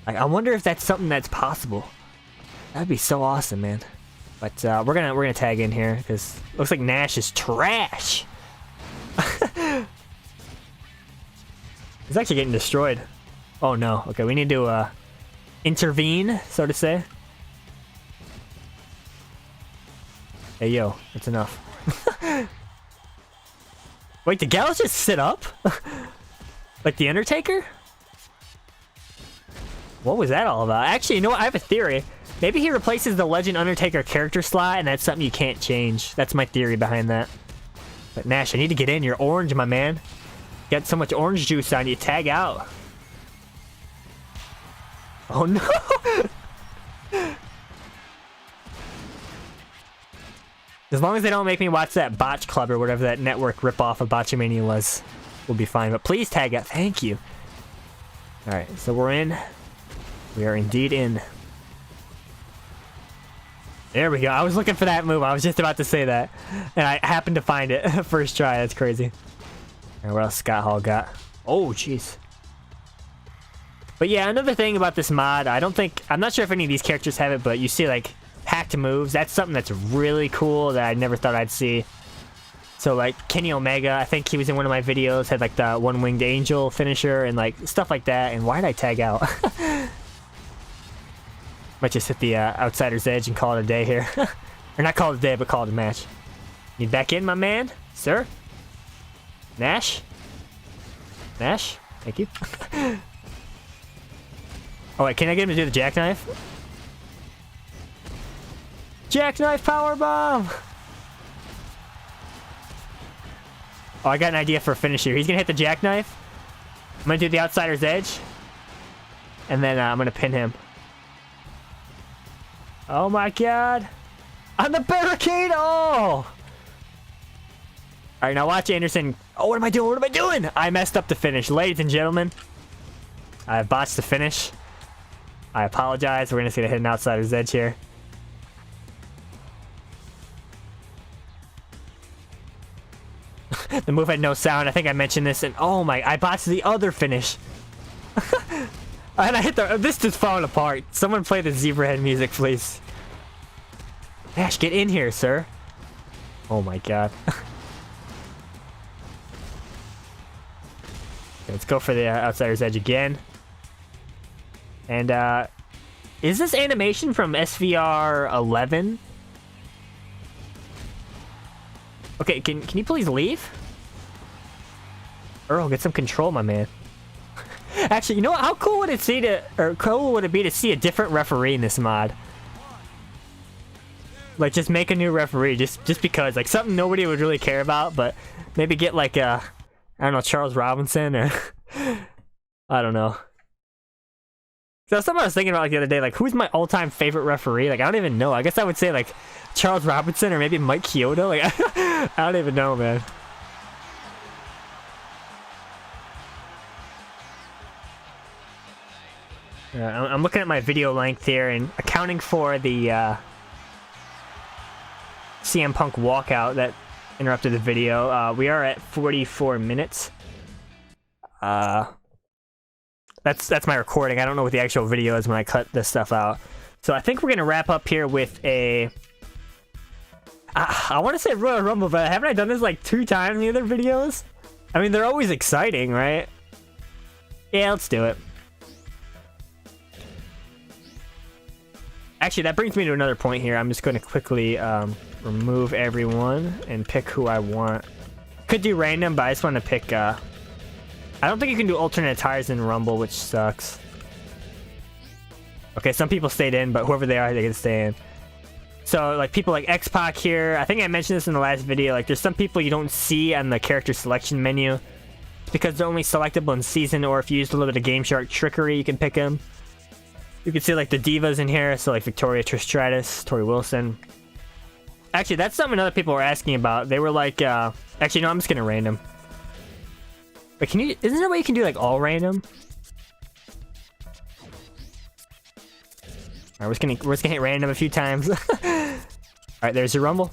A: Like, I wonder if that's something that's possible. That'd be so awesome, man. But we're gonna tag in here because looks like Nash is trash. He's actually getting destroyed. Oh no. Okay, we need to intervene, so to say. Hey yo, that's enough. Wait, did Gallows just sit up? Like the Undertaker? What was that all about? Actually, you know what? I have a theory. Maybe he replaces the Legend Undertaker character slot, and that's something you can't change. That's my theory behind that. But Nash, I need to get in. You're orange, my man. You got so much orange juice on you. Tag out. Oh no! As long as they don't make me watch that Botch Club or whatever that network ripoff of Botchamania was, we'll be fine. But please tag out. Thank you. Alright, so we're in. We are indeed in. There we go. I was looking for that move. I was just about to say that. And I happened to find it. First try. That's crazy. Alright, what else Scott Hall got? Oh, jeez. But yeah, another thing about this mod, I'm not sure if any of these characters have it, but you see like hacked moves. That's something that's really cool that I never thought I'd see. So like Kenny Omega, I think he was in one of my videos, had like the one-winged angel finisher and like stuff like that. And why did I tag out? Might just hit the outsider's edge and call it a day here. Or not call it a day, but call it a match. Need back in, my man? Sir? Nash? Nash? Thank you. Oh wait, can I get him to do the jackknife? Jackknife powerbomb! Oh, I got an idea for a finish here. He's gonna hit the jackknife. I'm gonna do the outsider's edge. And then I'm gonna pin him. Oh my god! On the barricade! Oh! Alright, now watch Anderson. Oh, what am I doing? What am I doing? I messed up the finish. Ladies and gentlemen, I botched the finish. I apologize. We're gonna see the hidden outsider's edge here. The move had no sound. I think I mentioned this, and oh my, I botched the other finish. And I hit the, this just falling apart. Someone play the zebra head music, please. Nash, get in here, sir. Oh my god. Okay, let's go for the outsider's edge again. And is this animation from SVR 11? Okay, can you please leave? Earl, get some control, my man. Actually, you know what? How cool would it be to see a different referee in this mod? Like, just make a new referee, just because, like, something nobody would really care about, but maybe get like I don't know, Charles Robinson or I don't know. So something I was thinking about like the other day, like, who's my all-time favorite referee? Like, I don't even know. I guess I would say like Charles Robinson or maybe Mike Chioda. Like, I don't even know, man. I'm looking at my video length here and accounting for the CM Punk walkout that interrupted the video. We are at 44 minutes. That's my recording. I don't know what the actual video is when I cut this stuff out. So I think we're gonna wrap up here with a. I want to say Royal Rumble, but haven't I done this like 2 times in the other videos? I mean, they're always exciting, right? Yeah, let's do it. Actually, that brings me to another point here. I'm just going to quickly remove everyone and pick who I want. Could do random, but I just want to pick... I don't think you can do alternate attires in Rumble, which sucks. Okay, some people stayed in, but whoever they are, they can stay in. So, like, people like X-Pac here. I think I mentioned this in the last video. Like, there's some people you don't see on the character selection menu because they're only selectable in season, or if you use a little bit of Game Shark trickery, you can pick them. You can see, like, the divas in here. So, like, Victoria Tristratus, Tori Wilson. Actually, that's something other people were asking about. They were like, actually, no, I'm just gonna random. But can you... Isn't there a way you can do, like, all random? Alright, we're just gonna hit random a few times. Alright, there's your Rumble.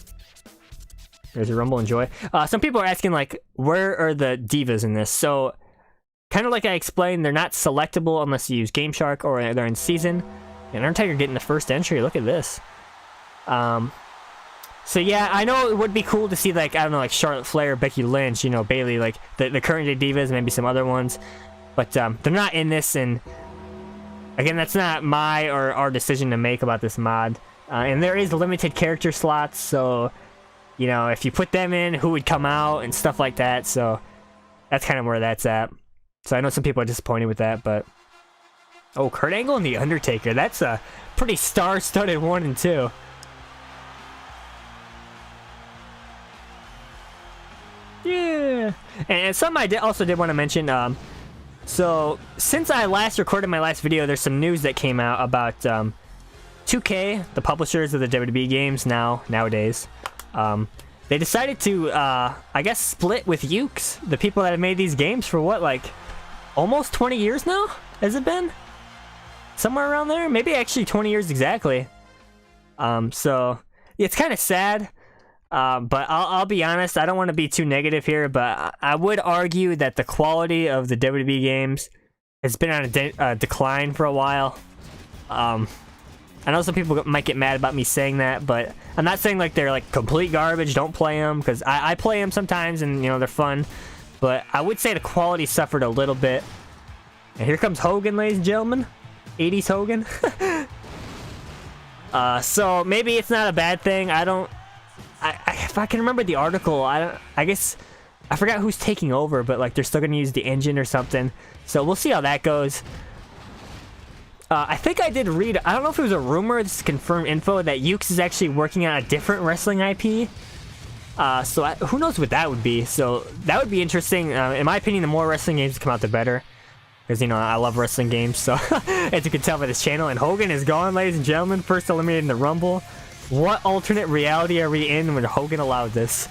A: There's your Rumble, enjoy. Some people are asking, like, where are the divas in this? So... Kind of like I explained, they're not selectable unless you use Game Shark or they're in season. And Undertaker getting the first entry. Look at this. So yeah, I know it would be cool to see, like, I don't know, like Charlotte Flair, Becky Lynch, you know, Bayley, like the current day divas, maybe some other ones. But they're not in this, and again, that's not my or our decision to make about this mod. And there is limited character slots, so you know, if you put them in, who would come out and stuff like that. So that's kind of where that's at. So I know some people are disappointed with that, but... Oh, Kurt Angle and The Undertaker. That's a pretty star-studded 1 and 2. Yeah! And something I also did want to mention, so, since I last recorded my last video, there's some news that came out about 2K, the publishers of the WWE games nowadays. They decided to, I guess, split with Ukes, the people that have made these games for what, like... Almost 20 years now? Has it been? Somewhere around there? Maybe actually 20 years exactly. So it's kind of sad. But I'll be honest, I don't want to be too negative here, but I would argue that the quality of the WWE games has been on a decline for a while. I know some people might get mad about me saying that, but I'm not saying like they're like complete garbage, don't play them, because I play them sometimes and, you know, they're fun. But I would say the quality suffered a little bit. And here comes Hogan, ladies and gentlemen. 80s Hogan. So maybe it's not a bad thing. If I can remember the article, I guess I forgot who's taking over, but like they're still gonna use the engine or something. So we'll see how that goes. I think I did read, I don't know if it was a rumor, this is confirmed info, that Ukes is actually working on a different wrestling IP. So who knows what that would be. So that would be interesting. In my opinion, the more wrestling games come out, the better. Because, you know, I love wrestling games. So as you can tell by this channel. And Hogan is gone, ladies and gentlemen. First eliminated in the Rumble. What alternate reality are we in when Hogan allowed this?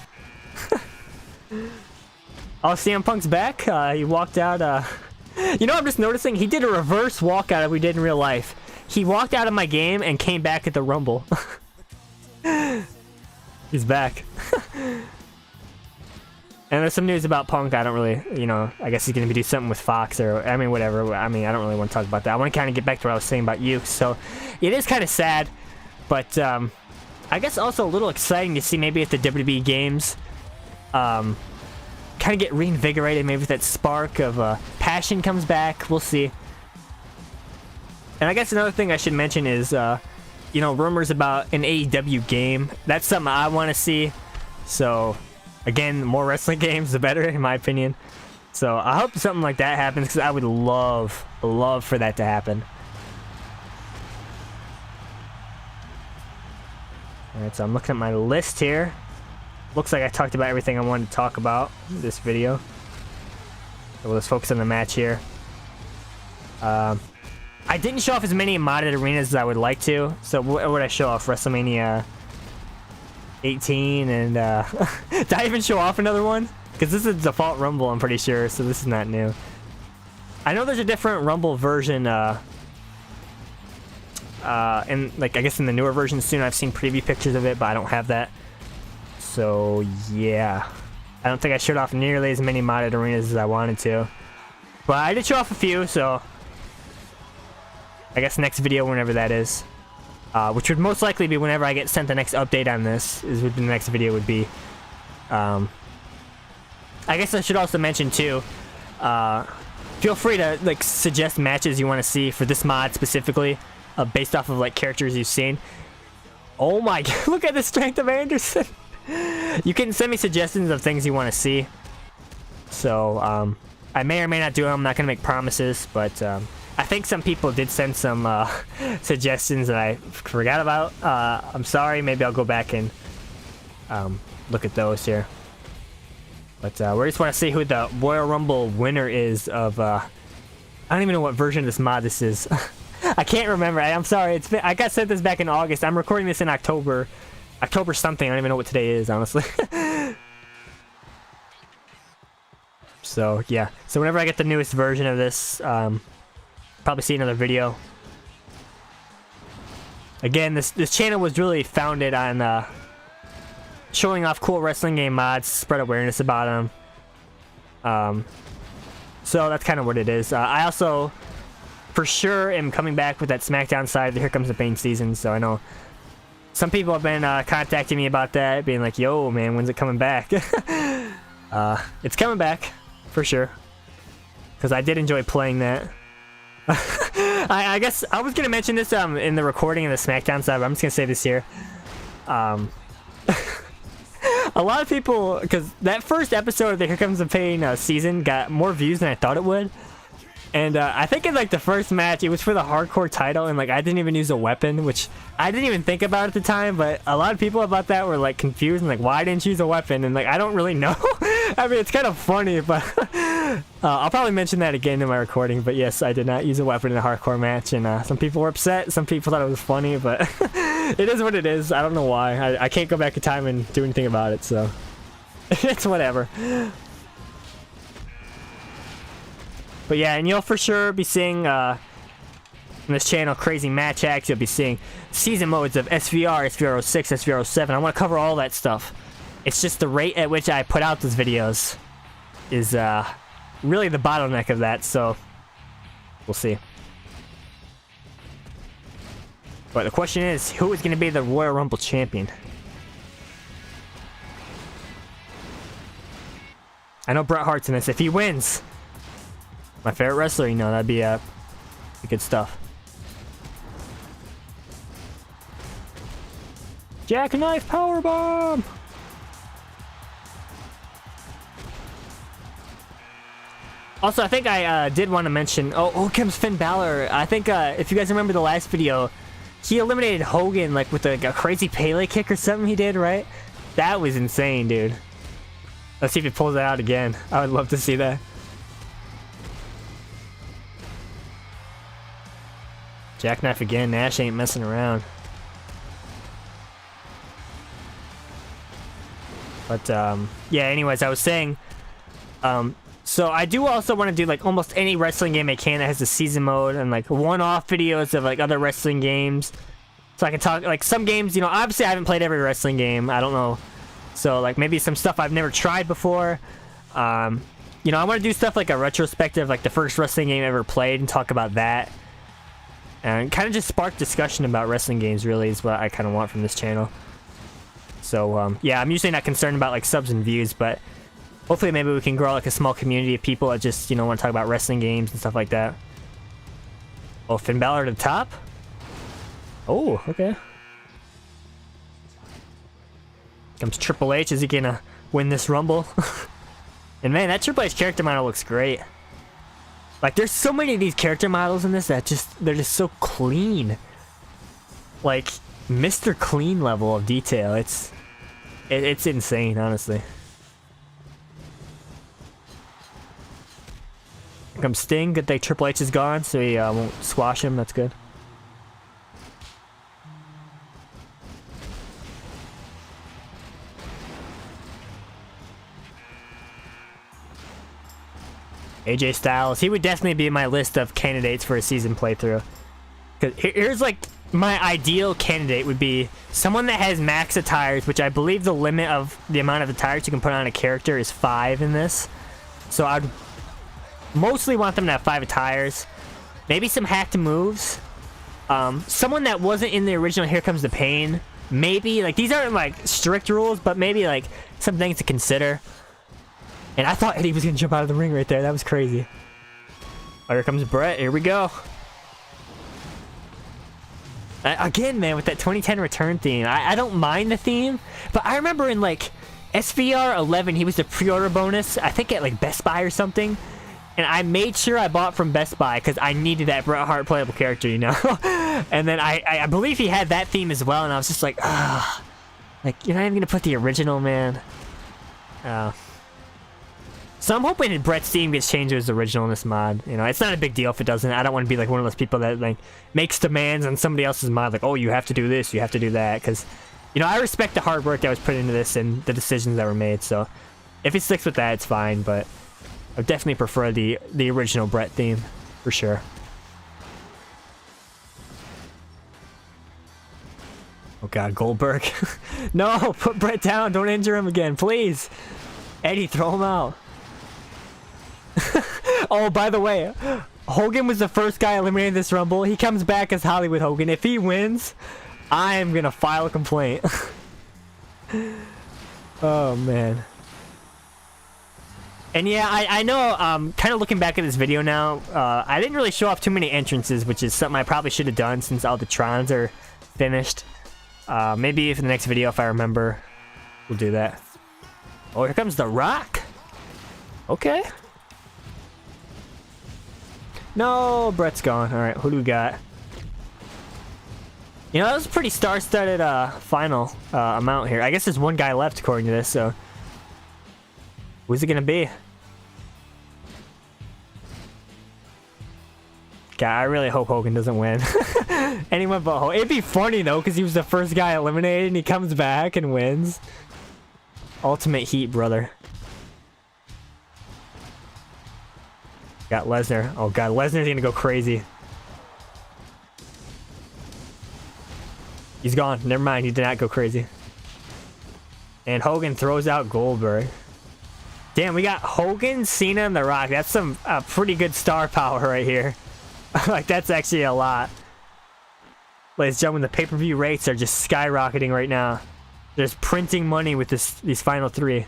A: Oh, CM Punk's back. He walked out. You know, I'm just noticing he did a reverse walkout that we did in real life. He walked out of my game and came back at the Rumble. He's back. And there's some news about Punk. I don't really, you know, I guess he's going to be doing something with Fox or, I mean, whatever. I mean, I don't really want to talk about that. I want to kind of get back to what I was saying about you. So it is kind of sad, but I guess also a little exciting to see maybe if the WWE games kind of get reinvigorated. Maybe if that spark of passion comes back. We'll see. And I guess another thing I should mention is, you know, rumors about an AEW game. That's something I want to see. So, again, the more wrestling games, the better, in my opinion. So, I hope something like that happens, because I would love for that to happen. Alright, so I'm looking at my list here. Looks like I talked about everything I wanted to talk about in this video. So we'll just focus on the match here. I didn't show off as many modded arenas as I would like to. So what would I show off? WrestleMania 18 and did I even show off another one? Because this is default Rumble, I'm pretty sure, so this is not new. I know there's a different Rumble version and like I guess in the newer version soon. I've seen preview pictures of it, but I don't have that. So yeah, I don't think I showed off nearly as many modded arenas as I wanted to, but I did show off a few. So I guess next video, whenever that is, which would most likely be whenever I get sent the next update on this, is what the next video would be. I guess I should also mention too, feel free to like suggest matches you want to see for this mod specifically, based off of like characters you've seen. Oh my god, look at the strength of Anderson. You can send me suggestions of things you want to see. So I may or may not do them. I'm not gonna make promises, but I think some people did send some suggestions that I forgot about. I'm sorry. Maybe I'll go back and look at those here. But we just want to see who the Royal Rumble winner is of... I don't even know what version of this mod this is. I can't remember. I'm sorry. I got sent this back in August. I'm recording this in October. October something. I don't even know what today is, honestly. So, yeah. So whenever I get the newest version of this... probably see another video. Again, this channel was really founded on showing off cool wrestling game mods, spread awareness about them. So that's kind of what it is. I also, for sure, am coming back with that SmackDown side of the Here Comes the Pain season. So I know some people have been contacting me about that, being like, "Yo, man, when's it coming back?" It's coming back for sure, because I did enjoy playing that. I guess I was gonna mention this in the recording of the SmackDown side, but I'm just gonna say this here. A lot of people, because that first episode of the Here Comes the Pain season got more views than I thought it would, and I think in like the first match it was for the hardcore title, and like I didn't even use a weapon, which I didn't even think about at the time, but a lot of people about that were like confused and like, why didn't you use a weapon? And like, I don't really know. I mean, it's kind of funny, but I'll probably mention that again in my recording. But yes, I did not use a weapon in a hardcore match, and some people were upset. Some people thought it was funny, but it is what it is. I don't know why. I can't go back in time and do anything about it, so it's whatever. But yeah, and you'll for sure be seeing on this channel crazy match hacks. You'll be seeing season modes of SVR, SVR06, SVR07. I want to cover all that stuff. It's just the rate at which I put out those videos is really the bottleneck of that, so we'll see. But the question is, who is going to be the Royal Rumble champion? I know Bret Hart's in this. If he wins, my favorite wrestler, you know, that'd be good stuff. Jackknife powerbomb! Also, I think I did want to mention... Oh, here comes Finn Balor. I think if you guys remember the last video, he eliminated Hogan like with a crazy Pele kick or something he did, right? That was insane, dude. Let's see if he pulls it out again. I would love to see that. Jackknife again. Nash ain't messing around. But, yeah, anyways, I was saying... So I do also want to do like almost any wrestling game I can that has a season mode, and like one-off videos of like other wrestling games. So I can talk like some games, you know, obviously I haven't played every wrestling game. I don't know. So like maybe some stuff I've never tried before. You know, I want to do stuff like a retrospective, like the first wrestling game I ever played, and talk about that. And kind of just spark discussion about wrestling games really is what I kind of want from this channel. So yeah, I'm usually not concerned about like subs and views, but hopefully maybe we can grow like a small community of people that just, you know, want to talk about wrestling games and stuff like that. Oh, Finn Balor to the top? Oh, okay. Comes Triple H. Is he gonna win this Rumble? And man, that Triple H character model looks great. Like, there's so many of these character models in this that they're just so clean. Like, Mr. Clean level of detail. It's insane, honestly. Here comes Sting. Good thing Triple H is gone, so he won't squash him. That's good. AJ Styles, he would definitely be in my list of candidates for a season playthrough. Cause here's like my ideal candidate would be someone that has max attires, which I believe the limit of the amount of attires you can put on a character is 5 in this. So I'd mostly want them to have 5 attires, maybe some hacked moves. Someone that wasn't in the original Here Comes the Pain, maybe. Like, these aren't like strict rules, but maybe like some things to consider. And I thought Eddie was gonna jump out of the ring right there. That was crazy. Oh, here comes Brett. Here we go. Again, man, with that 2010 return theme. I don't mind the theme, but I remember in like SVR 11, he was the pre-order bonus. I think at like Best Buy or something. And I made sure I bought from Best Buy because I needed that Bret Hart playable character, you know? And then I believe he had that theme as well, and I was just like, ah. Like, you're not even gonna put the original, man. So I'm hoping that Brett's theme gets changed to his original in this mod. You know, it's not a big deal if it doesn't. I don't want to be like one of those people that like makes demands on somebody else's mod, like, oh, you have to do this, you have to do that, because, you know, I respect the hard work that was put into this and the decisions that were made. So if it sticks with that, it's fine. But I definitely prefer the original Brett theme for sure. Oh God, Goldberg! No, put Brett down. Don't injure him again, please. Eddie, throw him out. Oh, by the way, Hogan was the first guy eliminated this Rumble. He comes back as Hollywood Hogan. If he wins, I am gonna file a complaint. Oh man. And yeah, I know, kind of looking back at this video now, I didn't really show off too many entrances, which is something I probably should have done since all the Trons are finished. Maybe for the next video, if I remember, we'll do that. Oh, here comes The Rock. Okay. No, Brett's gone. All right, who do we got? You know, that was a pretty star-studded final amount here. I guess there's one guy left according to this, so who's it gonna be? God, I really hope Hogan doesn't win. Anyone but Hogan. It'd be funny though, because he was the first guy eliminated, and he comes back and wins. Ultimate Heat, brother. Got Lesnar. Oh God, Lesnar's gonna go crazy. He's gone. Never mind, he did not go crazy. And Hogan throws out Goldberg. Damn, we got Hogan, Cena, and The Rock. That's some pretty good star power right here. Like, that's actually a lot. Ladies and gentlemen, the pay-per-view rates are just skyrocketing right now. They're just printing money with these final 3.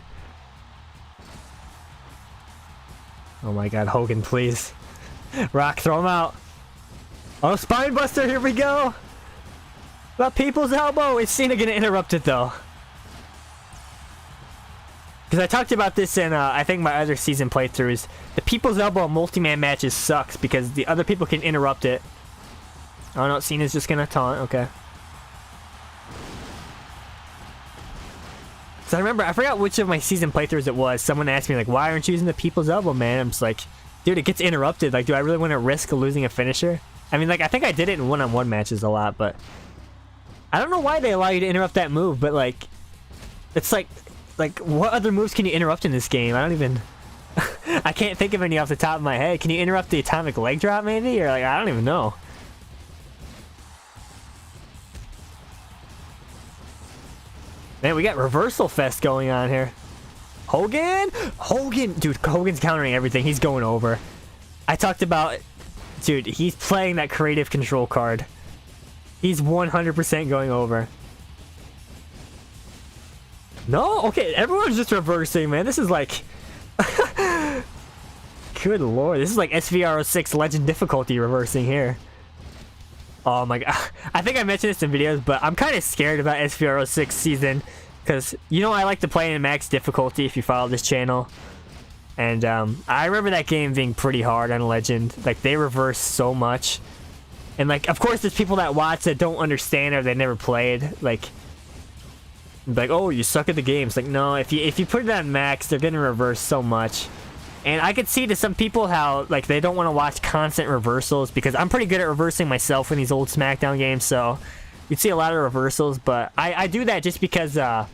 A: Oh my God, Hogan, please. Rock, throw him out. Oh, spine buster, here we go. The people's elbow. Is Cena gonna interrupt it though? Because I talked about this in, I think, my other season playthroughs. The people's elbow multi-man matches sucks because the other people can interrupt it. Oh no, Cena's just gonna taunt. Okay. So I remember, I forgot which of my season playthroughs it was. Someone asked me, like, why aren't you using the people's elbow, man? I'm just like, dude, it gets interrupted. Like, do I really want to risk losing a finisher? I mean, like, I think I did it in one-on-one matches a lot, but I don't know why they allow you to interrupt that move, but, like, it's like, what other moves can you interrupt in this game? I don't even... I can't think of any off the top of my head. Can you interrupt the atomic leg drop, maybe? Or, like, I don't even know. Man, we got reversal fest going on here. Hogan? Hogan! Dude, Hogan's countering everything. He's going over. I talked about... Dude, he's playing that creative control card. He's 100% going over. No? Okay, everyone's just reversing, man. This is like... Good lord. This is like SVR06 Legend difficulty reversing here. Oh my god. I think I mentioned this in videos, but I'm kind of scared about SVR 06 season. Because, you know, I like to play in max difficulty if you follow this channel. And I remember that game being pretty hard on Legend. Like, they reverse so much. And, like, of course, there's people that watch that don't understand or they never played. Like, oh, you suck at the game. It's like, no, if you put it on max, they're going to reverse so much. And I could see to some people how, like, they don't want to watch constant reversals. Because I'm pretty good at reversing myself in these old SmackDown games, so you'd see a lot of reversals. But I do that just because I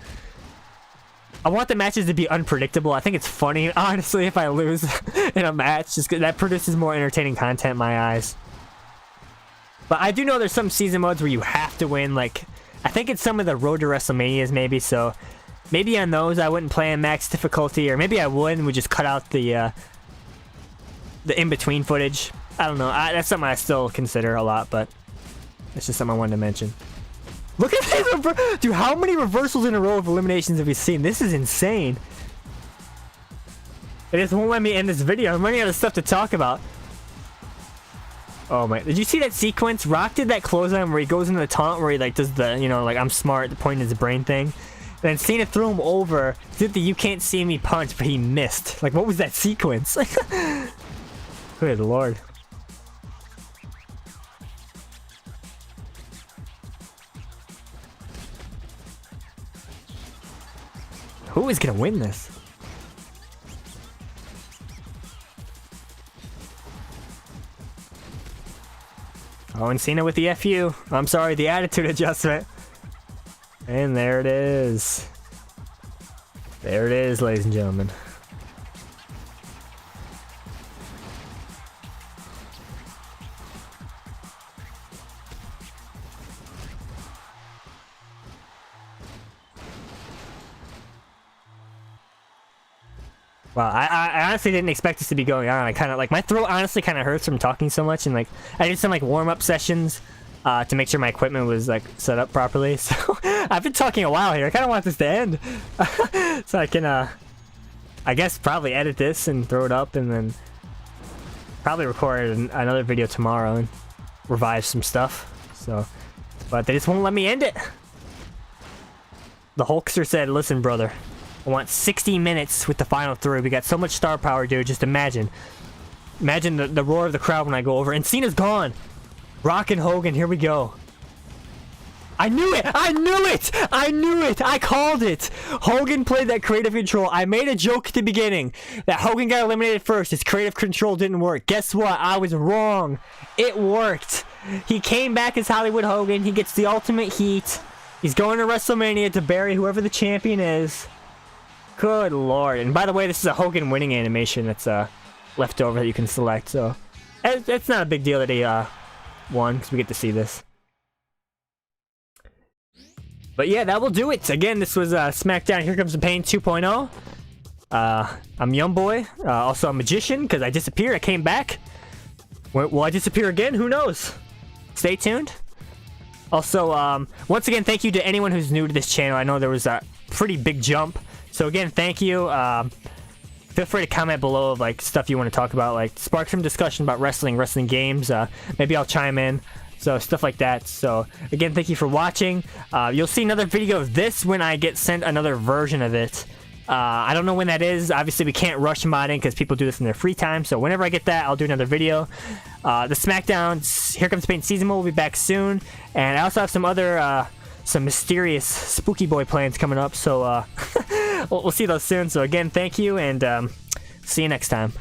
A: want the matches to be unpredictable. I think it's funny, honestly, if I lose in a match. Just 'cause that produces more entertaining content in my eyes. But I do know there's some season modes where you have to win. Like, I think it's some of the Road to WrestleManias, maybe. So maybe on those I wouldn't play on max difficulty, or maybe I would and would just cut out the in-between footage. I don't know. That's something I still consider a lot, but it's just something I wanted to mention. Look at this! Dude, how many reversals in a row of eliminations have we seen? This is insane. It just won't let me end this video. I'm running out of stuff to talk about. Oh my, did you see that sequence? Rock did that clothesline where he goes into the taunt where he like does the, you know, like I'm smart, the point in his brain thing. And then Cena threw him over, did the you can't see me punch, but he missed. Like, what was that sequence? Good lord. Who is gonna win this? Oh, and Cena with the FU. I'm sorry, the attitude adjustment. And there it is. There it is, ladies and gentlemen. Wow, I honestly didn't expect this to be going on. I kind of like my throat honestly kind of hurts from talking so much, and like I did some like warm-up sessions to make sure my equipment was like set up properly. So I've been talking a while here. I kind of want this to end so I can I guess probably edit this and throw it up, and then probably record another video tomorrow and revise some stuff. So, but they just won't let me end it. The Hulkster said, "Listen, brother. I want 60 minutes with the final three. We got so much star power, dude. Just imagine. Imagine the roar of the crowd when I go over. And Cena's gone. Rock and Hogan, here we go. I knew it! I knew it! I knew it! I called it! Hogan played that creative control. I made a joke at the beginning that Hogan got eliminated first. His creative control didn't work. Guess what? I was wrong. It worked. He came back as Hollywood Hogan. He gets the ultimate heat. He's going to WrestleMania to bury whoever the champion is. Good lord. And by the way, this is a Hogan winning animation that's left over that you can select, so it's not a big deal that he won, because we get to see this. But yeah, that will do it. Again, this was SmackDown Here Comes the Pain 2.0. I'm Young Boy, also a magician, because I disappeared. I came back. Will I disappear again? Who knows? Stay tuned. Also, once again, thank you to anyone who's new to this channel. I know there was a pretty big jump. So again, thank you. Feel free to comment below of like stuff you want to talk about, like spark some discussion about wrestling games. Maybe I'll chime in. So stuff like that. So again, thank you for watching. You'll see another video of this when I get sent another version of it. I don't know when that is. Obviously, we can't rush modding because people do this in their free time. So whenever I get that, I'll do another video. The SmackDown Here Comes the Pain season will be back soon, and I also have some other some mysterious spooky boy plans coming up. So we'll see those soon. So again, thank you, and see you next time.